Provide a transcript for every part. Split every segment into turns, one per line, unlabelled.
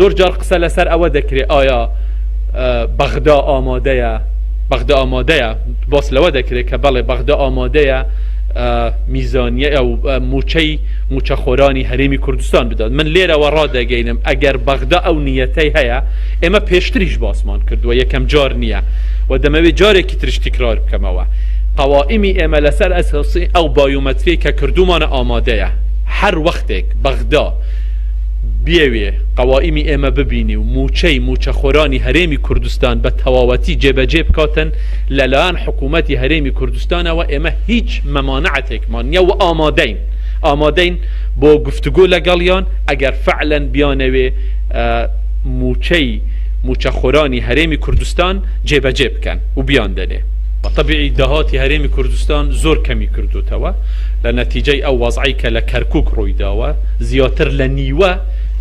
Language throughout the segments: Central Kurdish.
زۆر جار قسە لەسەر ئەوە دەکرێت ئایا بەغدا ئامادەیە بەغدا ئامادەیە باس لەوە دەکرێت کە بەڵێ بەغدا ئامادەیە میزانیە ئەو موچەخۆرانی هەرێمی کوردستان بدات. من لێرەوە ڕادەگەینم ئەگەر بەغدا ئەو نیەتەی هەیە ئێمە پێشتریش باسمان کردووە یەکەم جار نییە و دەمەوێت جارێکی ترش تکرار بکەمەوە. قەوائمی ئێمە لەسەر ئەساسی ئەو بایومەتری کە کردومانە ئامادەیە هەر وەختێک بەغدا بێوێ قەوائمی ئێمە ببینی و موچەخۆرانی هەرێمی کوردستان بە تەواوەتی جێبەجێ بکاتن لەلایەن حکوومەتی هەرێمی کوردستانەوە ئێمە هیچ مەمانەعەتێکمان نییە و ئامادەین بۆ گفتوگۆ لەگەڵیان ئەگەر فعلەن بیانەوێ موچەخۆرانی هەرێمی کوردستان جێبەجێ بکەن و بیان دەنێ. بەطبیعی داهاتی هەرێمی کوردستان زۆر کەمی کردوتەوە لە نەتیجەی ئەو وەزعی کە لە کەرکووک ڕوویداوە زیاتر لە نیوە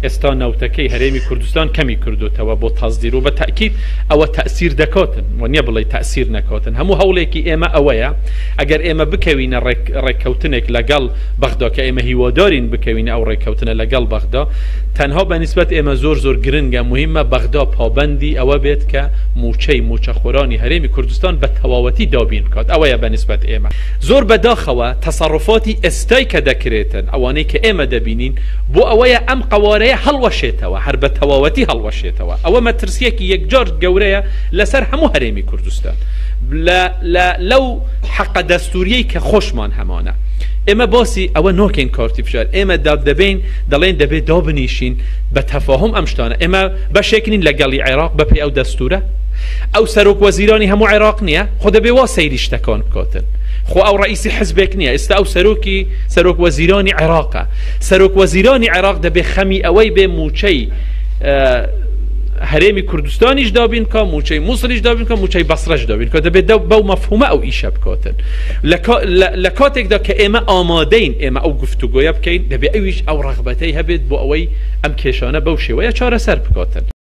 ئێستا نەوتەکەی هەرێمی کوردستان کەمی کردوتەوە بۆ تەزدیر و بە تەکید ئەوە تەسیر دەکاتن و نییە بڵێ تەسیر نەکاتن. هەموو هەوڵێکی ئێمە ئەوەیە ئەگەر ئێمە بکەوینە ڕێککەوتنێک لەگەڵ بەغدا کە ئێمە هیوادارین بکەوینە ئەو ڕێککەوتنە لەگەڵ بەغدا تەنها بەنسبەت ئێمە زۆر گرنگە مهمە بەغدا پابەندی ئەوە بێت کە موچەخۆرانی هەرێمی کوردستان بە تەواوەتی دابین بکات. ئەوەیە بەنسبەت ئێمە زۆر بەداخەوە تەسەڕفاتی ئێستای کە دەکرێتن ئەوانەی کە ئێمە دەبینین بۆ ئەوەیە ئەم قەوارەیە هەڵوەشێتەوە هەر بە تەواوەتی هەڵوەشێتەوە. ئەوە مەترسیەکی یەکجار گەورەیە لەسەر هەموو هەرێمی کوردستان لەو حەقە دەستوریەی کە خۆشمان هەمانە. ئێمە باسی ئەوە نۆکەین کارتی فشار ئێمە دەبین دەڵێن دەبێت دابنیشین بە تەفاهم ئەم شتانە. ئێمە بەشێکنین لەگەڵی عێراق بەپێی ئەو دەستورە ئەو سەرۆک وەزیرانی هەموو عێراق نییە خۆ دەبێ وا سەیری شتەکان بکاتن. خۆ ئەو ڕئیسی حزبێک نییە ئێستا ئەو سەرۆک وەزیرانی عێراقە. سەرۆک وەزیرانی عێراق دەبێ خەمی ئەوەی بێ موچەی هەرێمی کوردستانیش دابین کە موچەی مووسڵیش دابین کە موچەی بەسڕەش دابین کە دەبێت بەو مەفهومە ئەو ئیشە بکاتن. لە کاتێکدا کە ئێمە ئامادەین ئێمە ئەو گفتوگۆیە بکەین دەبێت ئەویش ئەو ڕەغبەتەی هەبێت بۆ ئەوەی ئەم کێشانە بەو شێوەیە چارەسەر بکاتن.